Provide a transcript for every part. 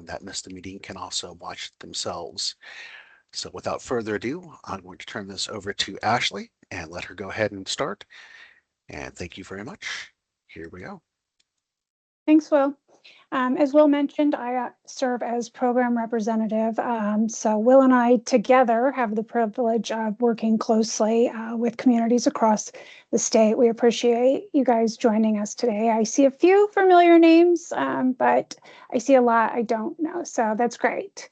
that missed the meeting can also watch it themselves. So without further ado, I'm going to turn this over to Ashley and let her go ahead and start. And thank you very much. Here we go. Thanks, Will. As Will mentioned, I serve as program representative. So Will and I together have the privilege of working closely with communities across the state. We appreciate you guys joining us today. I see a few familiar names, but I see a lot I don't know. So that's great.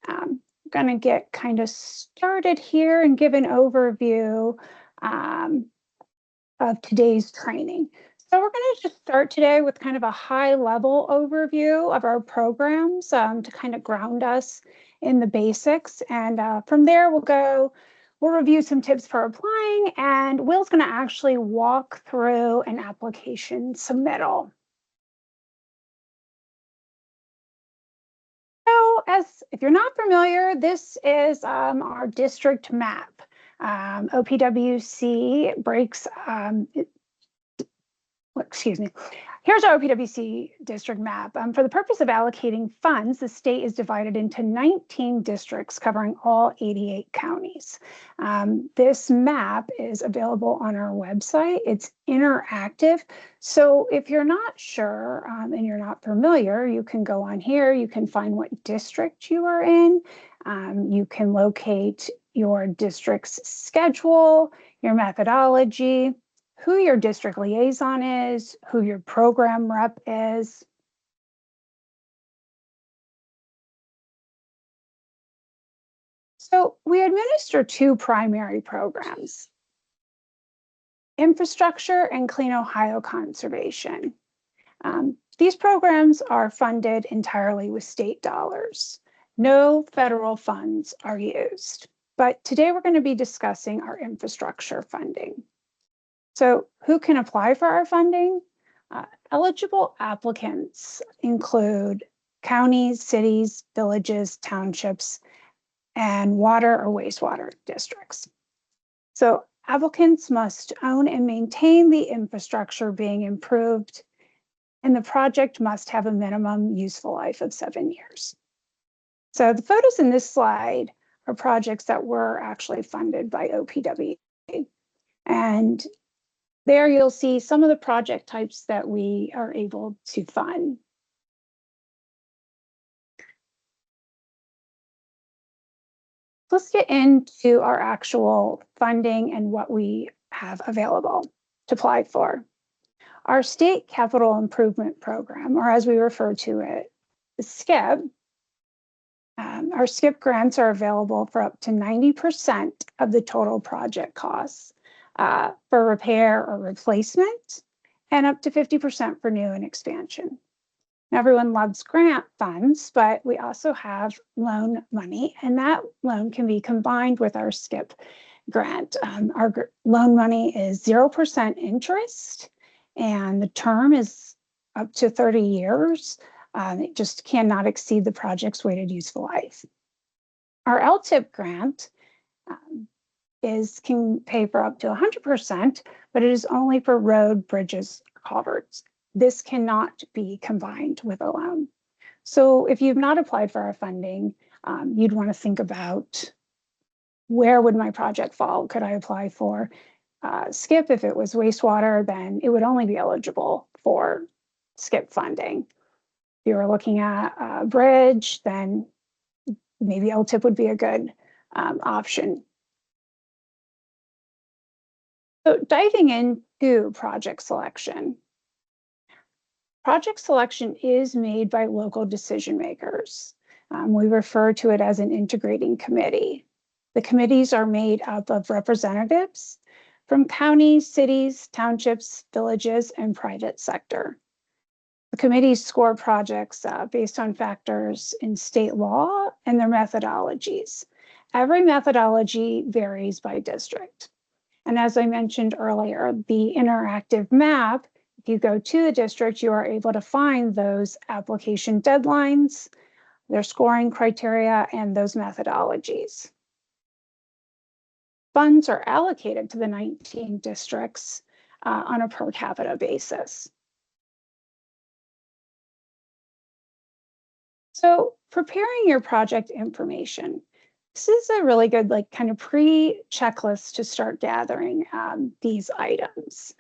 I'm going to get kind of started here and give an overview of today's training. So we're going to just start today with kind of a high-level overview of our programs to kind of ground us in the basics. And from there, we'll review some tips for applying, and Will's going to actually walk through an application submittal. So if you're not familiar, this is our district map. OPWC breaks excuse me. Here's our OPWC district map. For the purpose of allocating funds, the state is divided into 19 districts covering all 88 counties. This map is available on our website. It's interactive. So if you're not sure and you're not familiar, you can go on here. You can find what district you are in. You can locate your district's schedule, your methodology, who your district liaison is, who your program rep is. So we administer two primary programs, Infrastructure and Clean Ohio Conservation. These programs are funded entirely with state dollars. No federal funds are used. But today we're going to be discussing our infrastructure funding. So who can apply for our funding? Eligible applicants include counties, cities, villages, townships, and water or wastewater districts. So applicants must own and maintain the infrastructure being improved, and the project must have a minimum useful life of 7 years. So the photos in this slide are projects that were actually funded by OPWC. And there you'll see some of the project types that we are able to fund. Let's get into our actual funding and what we have available to apply for. Our State Capital Improvement Program, or as we refer to it, the SCIP. Our SCIP grants are available for up to 90% of the total project costs. For repair or replacement, and up to 50% for new and expansion. Now, everyone loves grant funds, but we also have loan money, and that loan can be combined with our SCIP grant. Our loan money is 0% interest, and the term is up to 30 years. It just cannot exceed the project's weighted useful life. Our LTIP grant can pay for up to 100%, but it is only for road, bridges, culverts. This cannot be combined with a loan. So if you've not applied for our funding, you'd want to think about, where would my project fall? Could I apply for SCIP? If it was wastewater, then it would only be eligible for SCIP funding. If you were looking at a bridge, then maybe LTIP would be a good option. So diving into project selection. Project selection is made by local decision makers. We refer to it as an integrating committee. The committees are made up of representatives from counties, cities, townships, villages, and private sector. The committees score projects based on factors in state law and their methodologies. Every methodology varies by district. And as I mentioned earlier, the interactive map, if you go to the district, you are able to find those application deadlines, their scoring criteria, and those methodologies. Funds are allocated to the 19 districts on a per capita basis. So preparing your project information. This is a really good kind of pre-checklist to start gathering these items.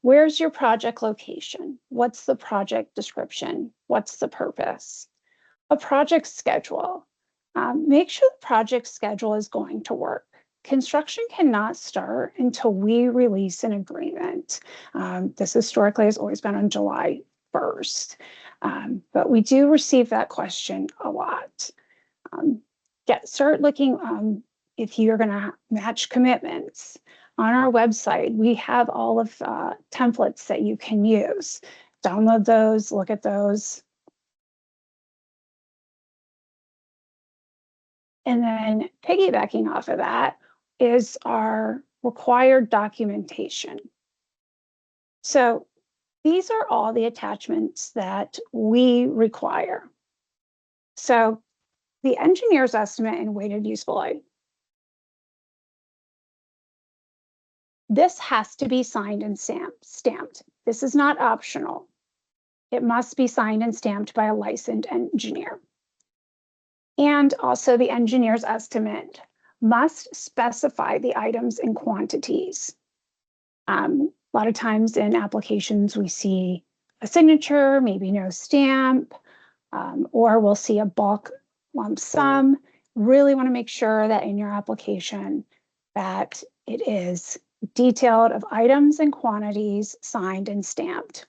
Where's your project location? What's the project description? What's the purpose? A project schedule. Make sure the project schedule is going to work. Construction cannot start until we release an agreement. This historically has always been on July 1st, but we do receive that question a lot. Start looking if you're going to match commitments. On our website, we have all of templates that you can use. Download those, look at those. And then piggybacking off of that is our required documentation. So these are all the attachments that we require. So the engineer's estimate and weighted useful life. This has to be signed and stamped. This is not optional. It must be signed and stamped by a licensed engineer. And also the engineer's estimate must specify the items and quantities. A lot of times in applications, we see a signature, maybe no stamp, or we'll see a bulk lump sum. Really want to make sure that in your application that it is detailed of items and quantities signed and stamped.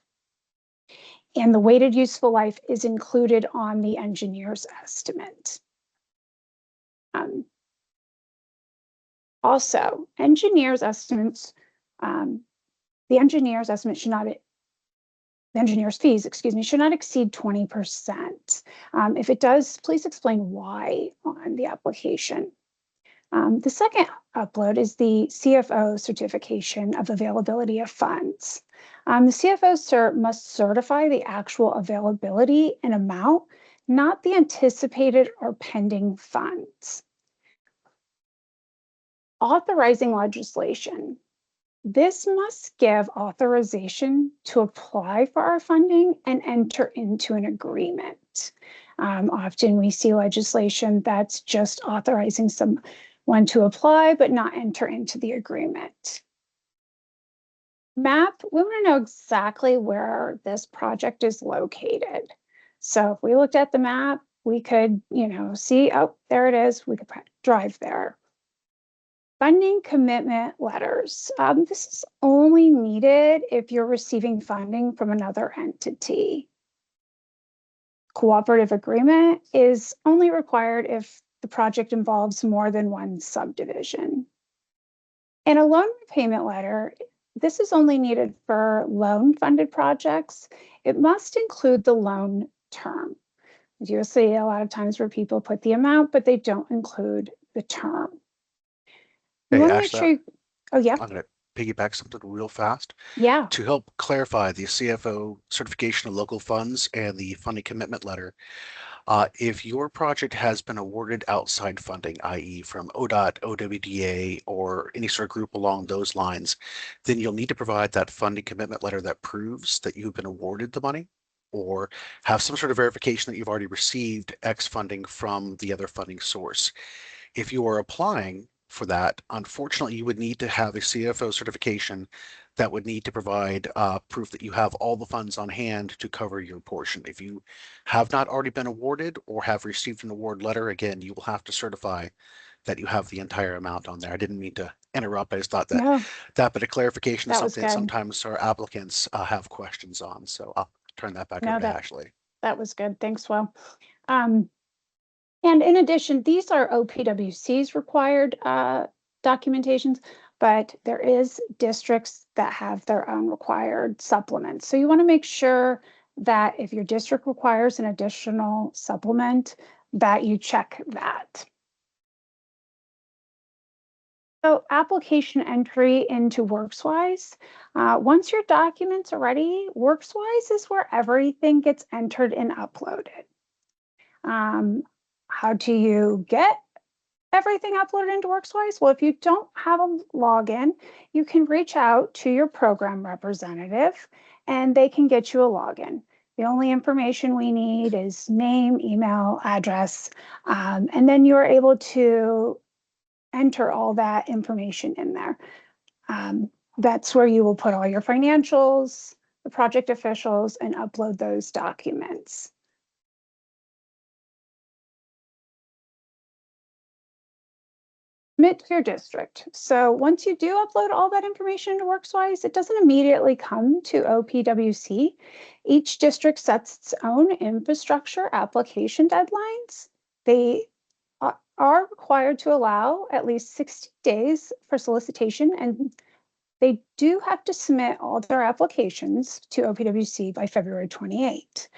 And the weighted useful life is included on the engineer's estimate. Also, engineer's estimates, the engineer's estimate should not, the engineer's fees, excuse me, should not exceed 20%. If it does, please explain why on the application. The second upload is the CFO certification of availability of funds. The CFO cert must certify the actual availability and amount, not the anticipated or pending funds. Authorizing legislation. This must give authorization to apply for our funding and enter into an agreement. Often we see legislation that's just authorizing someone to apply but not enter into the agreement. Map, we want to know exactly where this project is located. So if we looked at the map, we could, see, oh, there it is. We could drive there. Funding commitment letters. This is only needed if you're receiving funding from another entity. Cooperative agreement is only required if the project involves more than one subdivision. And a loan repayment letter, this is only needed for loan-funded projects. It must include the loan term. You'll see a lot of times where people put the amount, but they don't include the term. You Hey, want to make sure oh, yeah. I'm going to piggyback something real fast. Yeah. To help clarify the CFO certification of local funds and the funding commitment letter, if your project has been awarded outside funding, i.e. from ODOT, OWDA, or any sort of group along those lines, then you'll need to provide that funding commitment letter that proves that you've been awarded the money, or have some sort of verification that you've already received X funding from the other funding source. If you are applying for that, unfortunately, you would need to have a CFO certification that would need to provide proof that you have all the funds on hand to cover your portion. If you have not already been awarded or have received an award letter, again, you will have to certify that you have the entire amount on there. I didn't mean to interrupt. I just thought that No, that bit of clarification is that was something that good. sometimes our applicants have questions on. So I'll turn that back over to Ashley. That was good. Thanks, Will. And in addition, these are OPWC's required documentations, but there is districts that have their own required supplements. So you want to make sure that if your district requires an additional supplement, that you check that. So application entry into WorksWise. Once your documents are ready, WorksWise is where everything gets entered and uploaded. How do you get everything uploaded into WorksWise? Well, if you don't have a login, you can reach out to your program representative and they can get you a login. The only information we need is name, email, address, and then you're able to enter all that information in there. That's where you will put all your financials, the project officials, and upload those documents. Submit to your district. So once you do upload all that information to WorksWise, it doesn't immediately come to OPWC. Each district sets its own infrastructure application deadlines. They are required to allow at least 60 days for solicitation, and they do have to submit all their applications to OPWC by February 28.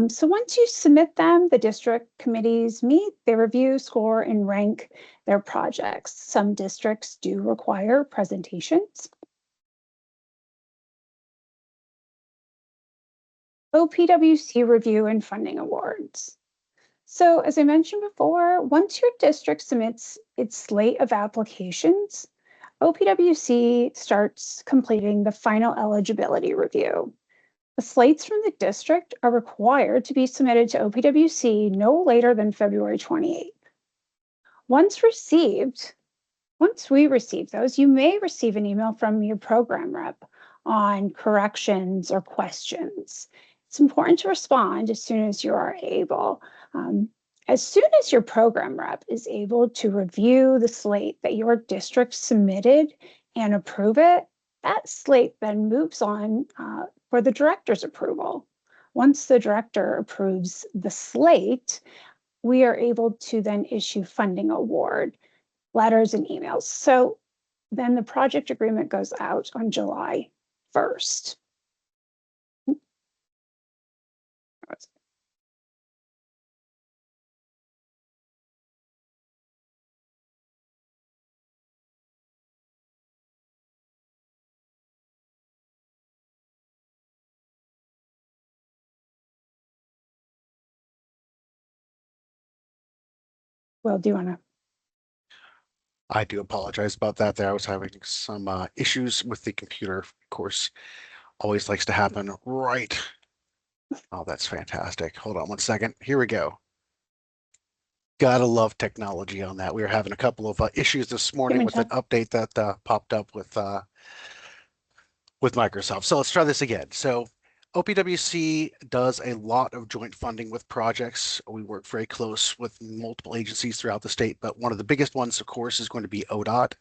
So once you submit them, the district committees meet, they review, score, and rank their projects. Some districts do require presentations. OPWC review and funding awards. So as I mentioned before, once your district submits its slate of applications, OPWC starts completing the final eligibility review. The slates from the district are required to be submitted to OPWC no later than February 28th. Once we receive those, you may receive an email from your program rep on corrections or questions. It's important to respond as soon as you are able. As soon as your program rep is able to review the slate that your district submitted and approve it, that slate then moves on for the director's approval. Once the director approves the slate, we are able to then issue funding award letters and emails. So then the project agreement goes out on July 1st. Well, do you want to? I do apologize about that there. I was having some issues with the computer, of course. Always likes to happen right. Oh, that's fantastic. Hold on one second. Here we go. Gotta love technology on that. We were having a couple of issues this morning with an update that popped up with Microsoft. So let's try this again. So OPWC does a lot of joint funding with projects. We work very close with multiple agencies throughout the state, but one of the biggest ones, of course, is going to be ODOT.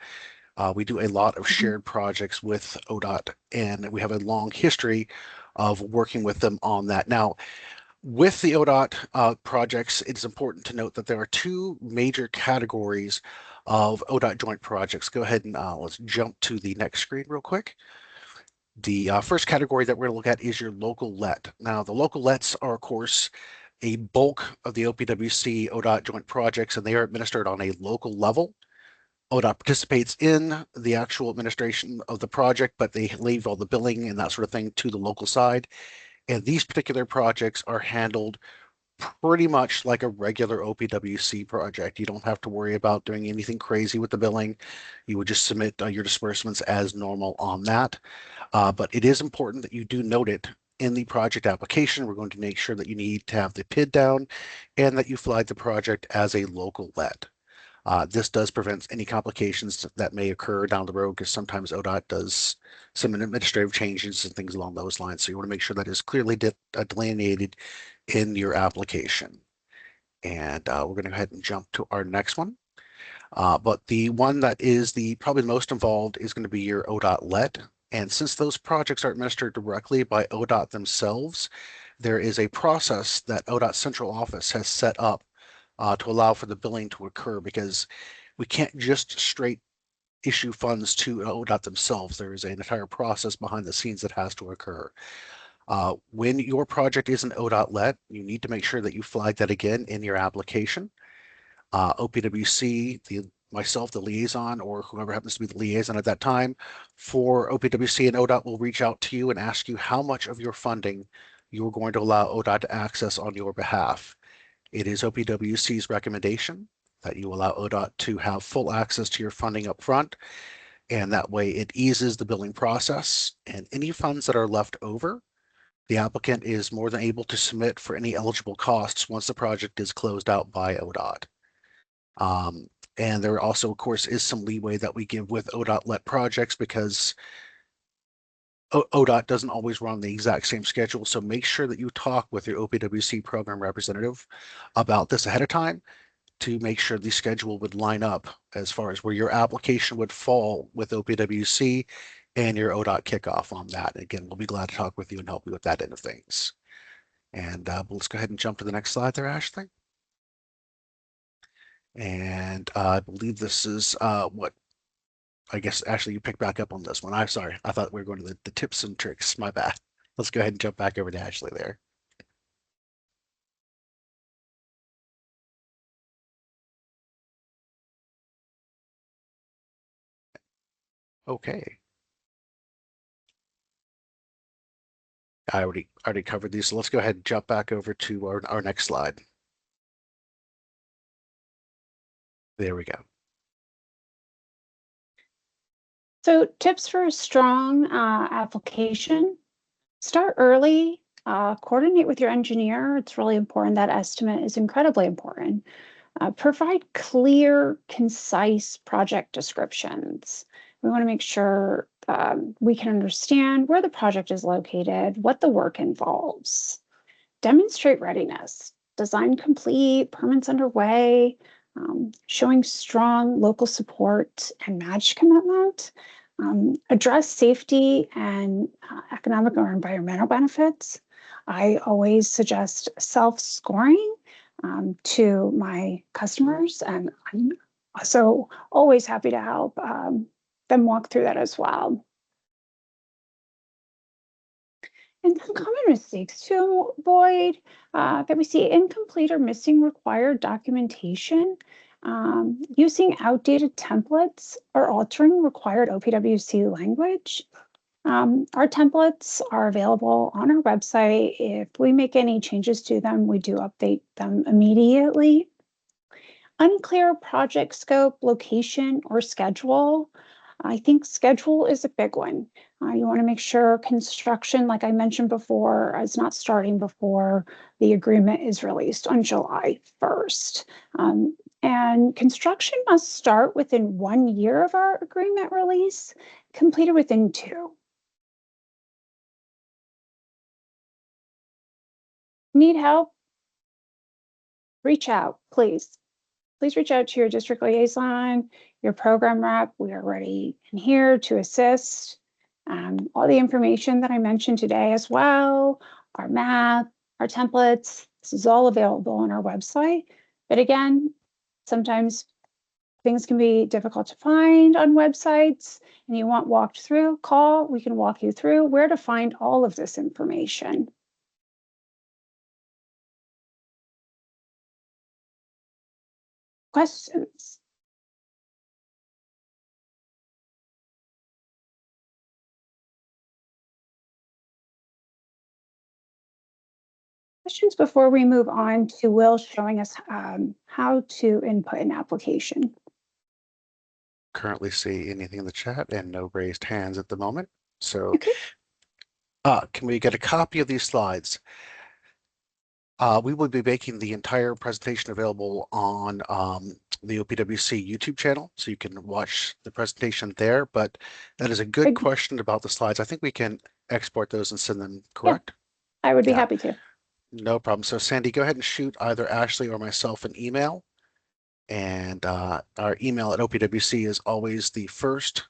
We do a lot of shared projects with ODOT, and we have a long history of working with them on that. Now, with the ODOT projects, it's important to note that there are two major categories of ODOT joint projects. Go ahead and let's jump to the next screen real quick. The first category that we're going to look at is your local let. Now, the local lets are, of course, a bulk of the OPWC ODOT joint projects, and they are administered on a local level. ODOT participates in the actual administration of the project, but they leave all the billing and that sort of thing to the local side. And these particular projects are handled pretty much like a regular OPWC project. You don't have to worry about doing anything crazy with the billing. You would just submit your disbursements as normal on that. But it is important that you do note it in the project application. We're going to make sure that you need to have the PID down and that you flag the project as a local let. This does prevent any complications that may occur down the road because sometimes ODOT does some administrative changes and things along those lines. So you want to make sure that is clearly delineated in your application. And we're going to go ahead and jump to our next one. But the one that is probably the most involved is going to be your ODOT let. And since those projects are administered directly by ODOT themselves, there is a process that ODOT Central Office has set up to allow for the billing to occur, because we can't just straight issue funds to ODOT themselves. There is an entire process behind the scenes that has to occur. When your project is an ODOT let, you need to make sure that you flag that again in your application. OPWC, myself, the liaison, or whoever happens to be the liaison at that time for OPWC and ODOT will reach out to you and ask you how much of your funding you're going to allow ODOT to access on your behalf. It is OPWC's recommendation that you allow ODOT to have full access to your funding up front, and that way it eases the billing process, and any funds that are left over The applicant is more than able to submit for any eligible costs once the project is closed out by ODOT. And there also, of course, is some leeway that we give with ODOT-let projects because ODOT doesn't always run the exact same schedule. So make sure that you talk with your OPWC program representative about this ahead of time to make sure the schedule would line up as far as where your application would fall with OPWC and your ODOT kickoff on that. Again, we'll be glad to talk with you and help you with that end of things. And let's go ahead and jump to the next slide there, Ashley. And I believe this is what I guess, Ashley, you picked back up on this one. I'm sorry. I thought we were going to the tips and tricks. My bad. Let's go ahead and jump back over to Ashley there. Okay. I already covered these. So let's go ahead and jump back over to our next slide. There we go. So tips for a strong application: start early, coordinate with your engineer. It's really important. That estimate is incredibly important. Provide clear, concise project descriptions. We want to make sure we can understand where the project is located, what the work involves. Demonstrate readiness, design complete, permits underway, showing strong local support and match commitment. Address safety and economic or environmental benefits. I always suggest self-scoring to my customers, and I'm also always happy to help them walk through that as well. And some common mistakes to avoid that we see: incomplete or missing required documentation, using outdated templates, or altering required OPWC language. Our templates are available on our website. If we make any changes to them, we do update them immediately. Unclear project scope, location, or schedule. I think schedule is a big one. You want to make sure construction, like I mentioned before, is not starting before the agreement is released on July 1st. And construction must start within 1 year of our agreement release, completed within 2. Need help? Reach out, please. Please reach out to your district liaison, your program rep. We are ready and here to assist. All the information that I mentioned today as well, our map, our templates, this is all available on our website. But again, sometimes things can be difficult to find on websites and you want walked through, call, we can walk you through where to find all of this information. Questions? Questions before we move on to Will showing us how to input an application. Currently see anything in the chat and no raised hands at the moment. So Okay. can we get a copy of these slides? We will be making the entire presentation available on the OPWC YouTube channel, so you can watch the presentation there. But that is a good question about the slides. I think we can export those and send them, correct? I would be Yeah, happy to. no problem. So Sandy, go ahead and shoot either Ashley or myself an email. And our email at OPWC is always the first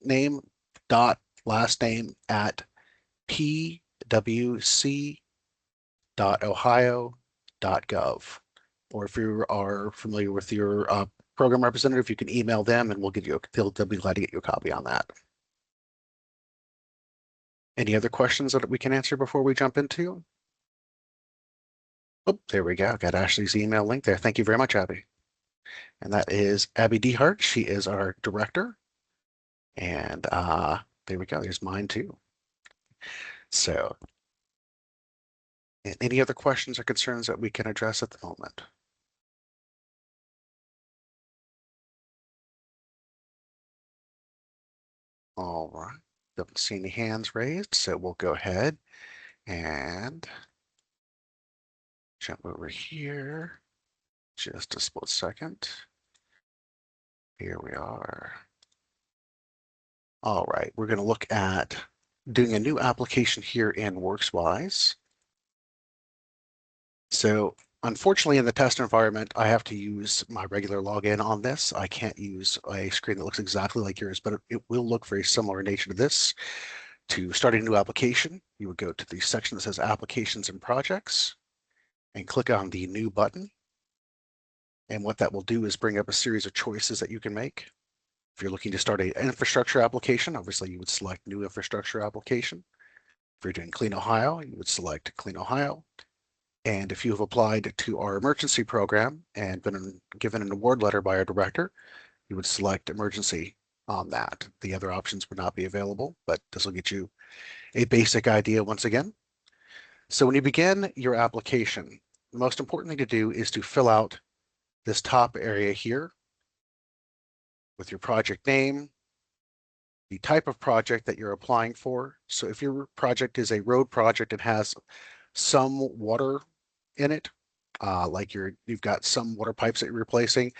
name dot last name at pwc.ohio.gov. Or if you are familiar with your program representative, you can email them and they'll be glad to get you a copy on that. Any other questions that we can answer before we jump into? Oh, there we go. Got Ashley's email link there. Thank you very much, Abby. And that is Abby Dehart. She is our director. And there we go. There's mine too. So, any other questions or concerns that we can address at the moment? All right. Don't see any hands raised, so we'll go ahead And jump over here. Just a split second. Here we are. All right, we're going to look at doing a new application here in WorksWise. So unfortunately, in the test environment, I have to use my regular login on this. I can't use a screen that looks exactly like yours, but it will look very similar in nature to this. To start a new application, you would go to the section that says Applications and Projects and click on the New button. And what that will do is bring up a series of choices that you can make. If you're looking to start an infrastructure application, obviously you would select New Infrastructure Application. If you're doing Clean Ohio, you would select Clean Ohio. And if you have applied to our emergency program and been given an award letter by our director, you would select emergency on that. The other options would not be available, but this will get you a basic idea once again. So when you begin your application, the most important thing to do is to fill out this top area here with your project name, the type of project that you're applying for. So if your project is a road project, it has some water in it, like you've got some water pipes that you're replacing,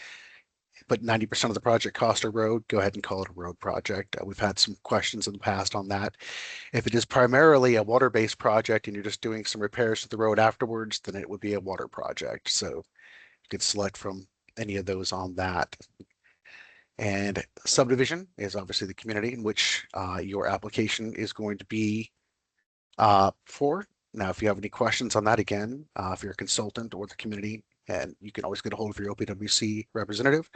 but 90% of the project cost a road, go ahead and call it a road project. We've had some questions in the past on that. If it is primarily a water-based project and you're just doing some repairs to the road afterwards, then it would be a water project. So you could select from any of those on that. And subdivision is obviously the community in which your application is going to be for. Now, if you have any questions on that, again, if you're a consultant or the community, and you can always get a hold of your OPWC representative,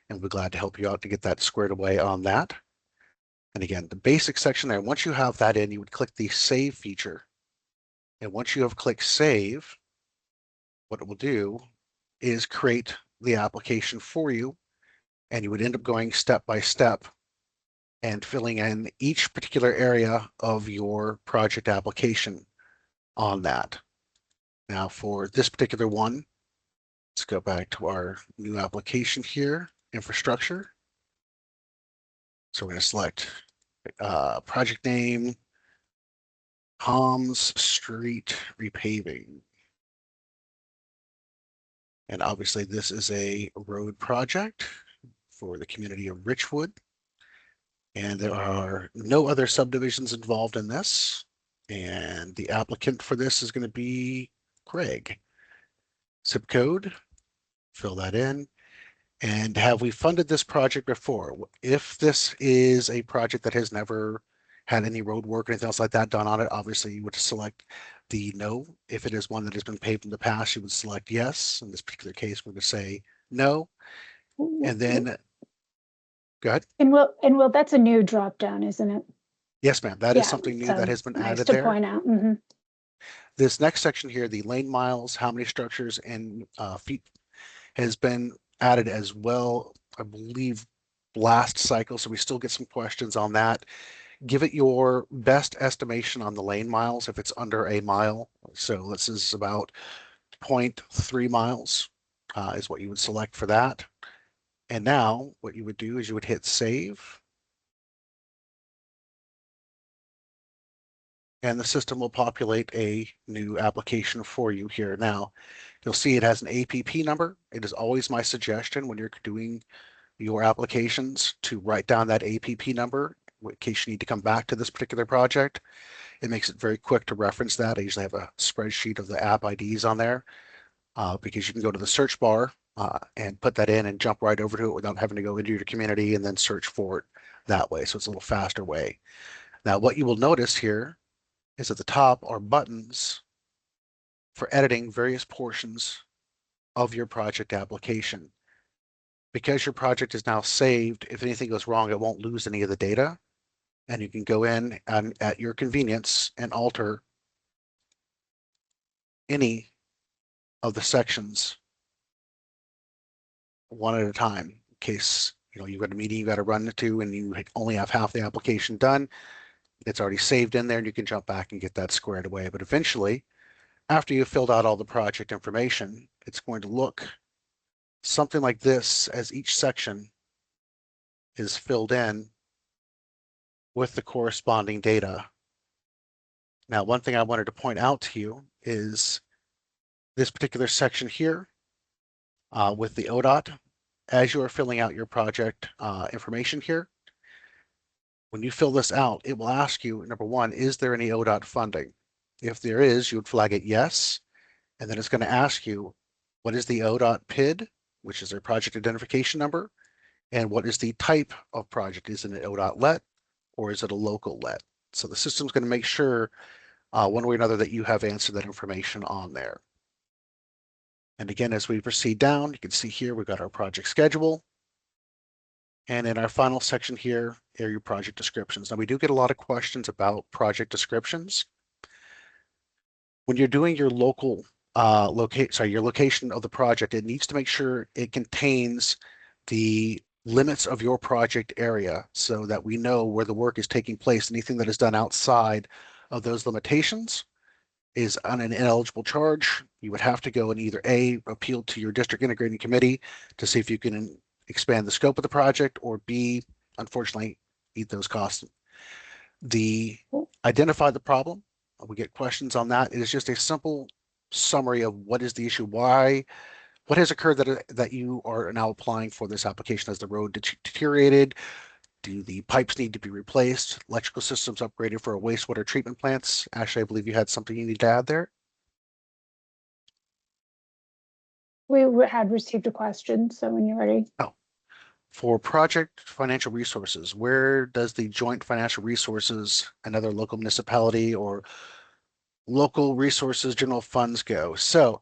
and we're glad to help you out to get that squared away on that. And again, the basic section there, once you have that in, you would click the Save feature. And once you have clicked Save, what it will do is create the application for you, and you would end up going step by step and filling in each particular area of your project application on that. Now for this particular one, let's go back to our new application here, infrastructure. So we're going to select project name, Tom's Street repaving. And obviously this is a road project for the community of Richwood. And there are no other subdivisions involved in this. And the applicant for this is going to be Greg. Zip code, fill that in. And have we funded this project before? If this is a project that has never had any road work or anything else like that done on it, obviously you would select the no. If it is one that has been paved in the past, you would select yes. In this particular case, we're going to say no. And then, go ahead. And will that's a new drop down, isn't it? Yes, ma'am. That is Yeah, something new that so has been nice added to there. point out. This next section here, the lane miles, how many structures and feet has been added as well, I believe, last cycle. So we still get some questions on that. Give it your best estimation on the lane miles if it's under a mile. So this is about 0.3 miles is what you would select for that. And now what you would do is you would hit save. And the system will populate a new application for you here. Now, you'll see it has an APP number. It is always my suggestion when you're doing your applications to write down that APP number in case you need to come back to this particular project. It makes it very quick to reference that. I usually have a spreadsheet of the app IDs on there because you can go to the search bar and put that in and jump right over to it without having to go into your community and then search for it that way. So it's a little faster way. Now, what you will notice here is at the top are buttons for editing various portions of your project application. Because your project is now saved, if anything goes wrong, it won't lose any of the data. And you can go in and at your convenience and alter any of the sections one at a time. In case you've got a meeting you got to run to and you only have half the application done, it's already saved in there and you can jump back and get that squared away. But eventually, after you've filled out all the project information, it's going to look something like this as each section is filled in with the corresponding data Now, one thing I wanted to point out to you is this particular section here with the ODOT. As you are filling out your project information here, when you fill this out, it will ask you, number one, is there any ODOT funding? If there is, you would flag it yes, and then it's going to ask you, what is the ODOT PID, which is their project identification number, and what is the type of project? Is it an ODOT let or is it a local let? So the system's going to make sure one way or another that you have answered that information on there. And again, as we proceed down, you can see here we've got our project schedule. And in our final section here are your project descriptions. Now we do get a lot of questions about project descriptions. When you're doing your local your location of the project, it needs to make sure it contains the limits of your project area so that we know where the work is taking place. Anything that is done outside of those limitations is on an ineligible charge. You would have to go and either A, appeal to your district integrating committee to see if you can expand the scope of the project, or B, unfortunately, eat those costs. The identify the problem. We get questions on that. It is just a simple summary of what is the issue, why, what has occurred that you are now applying for this application. Has the road deteriorated? Do the pipes need to be replaced? Electrical systems upgraded for wastewater treatment plants? Ashley, I believe you had something you need to add there. We had received a question, so when you're ready. Oh, for project financial resources, where does the joint financial resources, another local municipality or local resources general funds go? So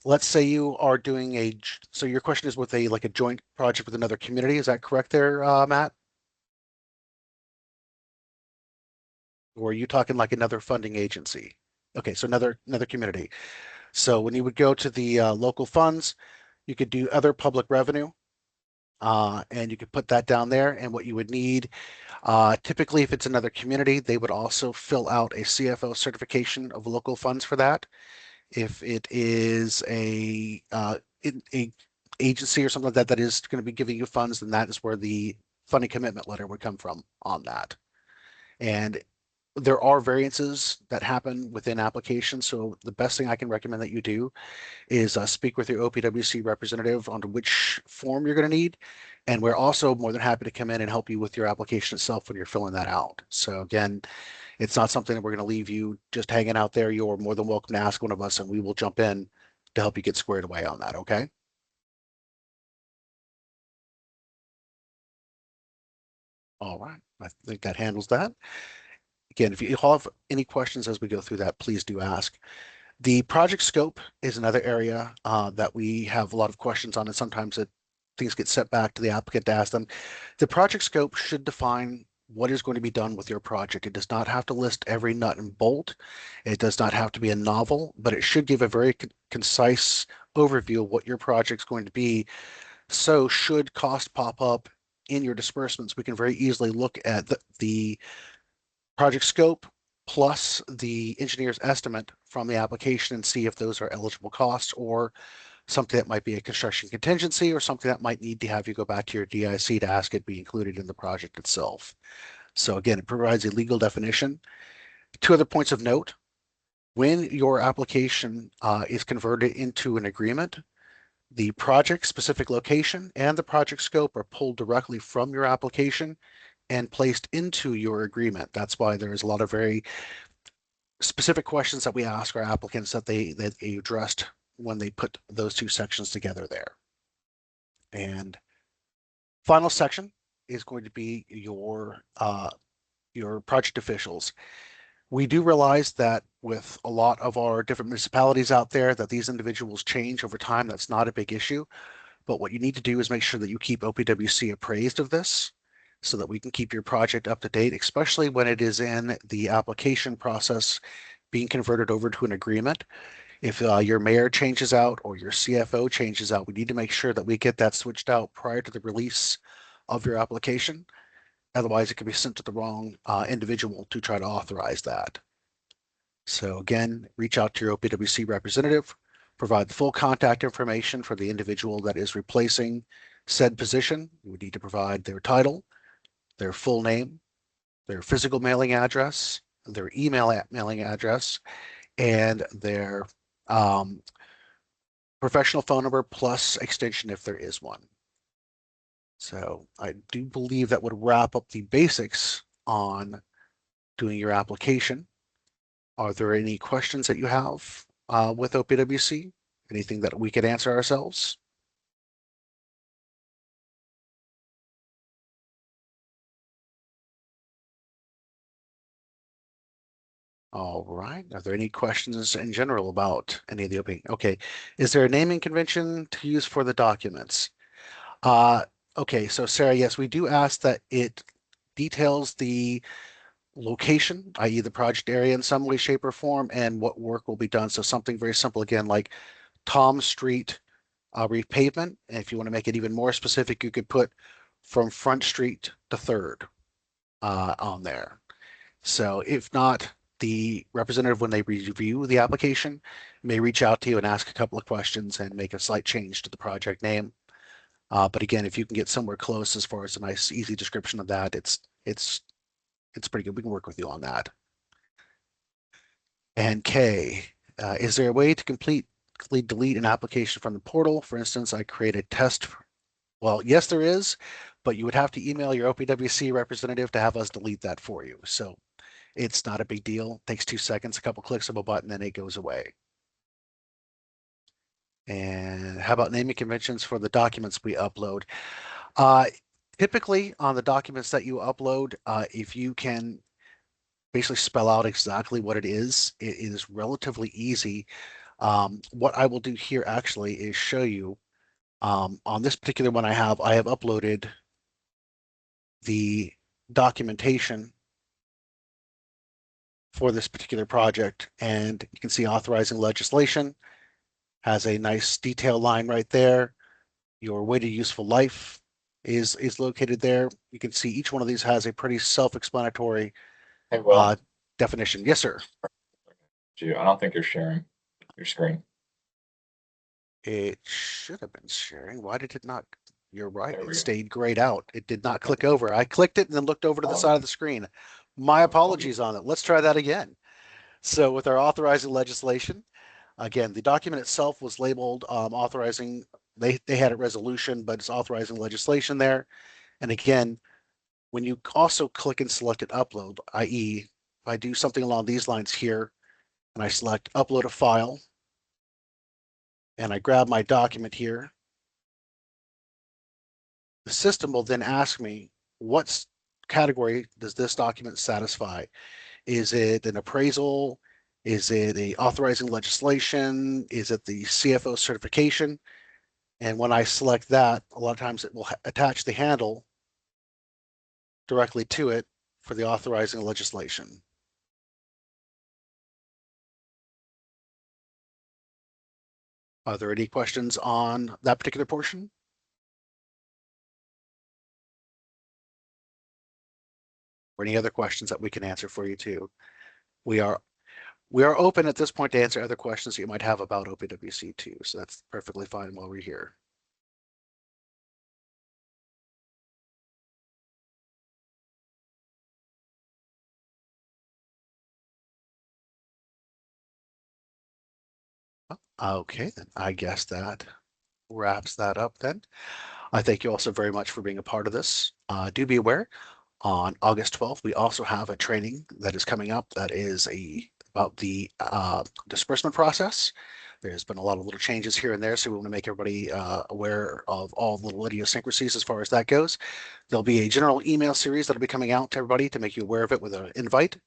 let's say you are doing so your question is with a joint project with another community. Is that correct there, Matt? Or are you talking like another funding agency? Okay, so another community. So when you would go to the local funds, you could do other public revenue, and you could put that down there. And what you would need, typically, if it's another community, they would also fill out a CFO certification of local funds for that. If it is a agency or something like that that is going to be giving you funds, then that is where the funding commitment letter would come from on that. And there are variances that happen within applications. So the best thing I can recommend that you do is speak with your OPWC representative on which form you're going to need. And we're also more than happy to come in and help you with your application itself when you're filling that out. So again, it's not something that we're going to leave you just hanging out there. You're more than welcome to ask one of us and we will jump in to help you get squared away on that. Okay. All right. I think that handles that. Again, if you have any questions as we go through that, please do ask. The project scope is another area that we have a lot of questions on, and sometimes things get set back to the applicant to ask them. The project scope should define what is going to be done with your project. It does not have to list every nut and bolt. It does not have to be a novel, but it should give a very concise overview of what your project's going to be. So should cost pop up in your disbursements, we can very easily look at the project scope plus the engineer's estimate from the application and see if those are eligible costs or something that might be a construction contingency or something that might need to have you go back to your DIC to ask it be included in the project itself. So again, it provides a legal definition. Two other points of note. When your application is converted into an agreement, the project specific location and the project scope are pulled directly from your application and placed into your agreement. That's why there's a lot of very specific questions that we ask our applicants that they addressed when they put those two sections together there. And final section is going to be your project officials. We do realize that with a lot of our different municipalities out there that these individuals change over time. That's not a big issue. But what you need to do is make sure that you keep OPWC appraised of this so that we can keep your project up to date, especially when it is in the application process being converted over to an agreement. If your mayor changes out or your CFO changes out, we need to make sure that we get that switched out prior to the release of your application. Otherwise, it could be sent to the wrong individual to try to authorize that. So again, reach out to your OPWC representative, provide the full contact information for the individual that is replacing said position. You would need to provide their title, their full name, their physical mailing address, their mailing address, and their professional phone number plus extension if there is one. So I do believe that would wrap up the basics on doing your application. Are there any questions that you have with OPWC? Anything that we could answer ourselves? All right. Are there any questions in general about any of the opening? Okay. Is there a naming convention to use for the documents? Uh, okay. So Sarah, yes, we do ask that it details the location, i.e. the project area in some way, shape, or form, and what work will be done. So something very simple again, like Tom Street repavement. And if you want to make it even more specific, you could put from Front Street to Third on there. So if not, the representative, when they review the application, may reach out to you and ask a couple of questions and make a slight change to the project name. But again, if you can get somewhere close as far as a nice, easy description of that, it's pretty good. We can work with you on that. And K, is there a way to completely delete an application from the portal? For instance, I create a test. Well, yes, there is, but you would have to email your OPWC representative to have us delete that for you. So it's not a big deal. Takes 2 seconds, a couple clicks of a button, and it goes away. And how about naming conventions for the documents we upload? Uh, Typically on the documents that you upload, if you can basically spell out exactly what it is relatively easy. What I will do here actually is show you on this particular one I have uploaded the documentation for this particular project, and you can see authorizing legislation has a nice detail line right there. Your weighted useful life is located there. You can see each one of these has a pretty self-explanatory Hey, Will, definition. Yes, sir. I don't think you're sharing your screen. It should have been sharing. Why did it not? You're right. There It we go. stayed grayed out. It did not click over. I clicked it and then looked over to the side of the screen. My apologies on it. Let's try that again. So with our authorizing legislation, again, the document itself was labeled authorizing, they had a resolution, but it's authorizing legislation there. And again, when you also click and select an upload, i.e., if I do something along these lines here, and I select upload a file, and I grab my document here, the system will then ask me, what category does this document satisfy? Is it an appraisal? Is it a authorizing legislation? Is it the CFO certification? And when I select that, a lot of times it will attach the handle directly to it for the authorizing legislation. Are there any questions on that particular portion? Or any other questions that we can answer for you too? We are open at this point to answer other questions that you might have about OPWC too. So that's perfectly fine while we're here. Okay, then I guess that wraps that up then. I thank you also very much for being a part of this. Do be aware, on August 12th, we also have a training that is coming up that is about the disbursement process. There's been a lot of little changes here and there, so we want to make everybody aware of all the little idiosyncrasies as far as that goes. There'll be a general email series that'll be coming out to everybody to make you aware of it with an invite.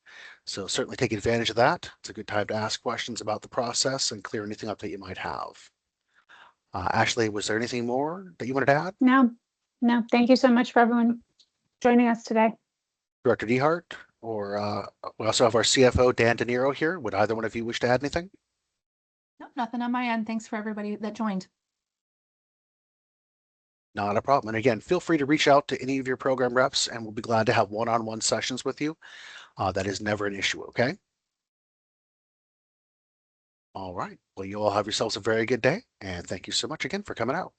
So certainly take advantage of that. It's a good time to ask questions about the process and clear anything up that you might have. Ashley, was there anything more that you wanted to add? No, no. Thank you so much for everyone joining us today. Director DeHart, or we also have our CFO, Dan De Niro here. Would either one of you wish to add anything? No, nothing on my end. Thanks for everybody that joined. Not a problem. And again, feel free to reach out to any of your program reps and we'll be glad to have one-on-one sessions with you. That is never an issue, okay? All right. Well, you all have yourselves a very good day and thank you so much again for coming out.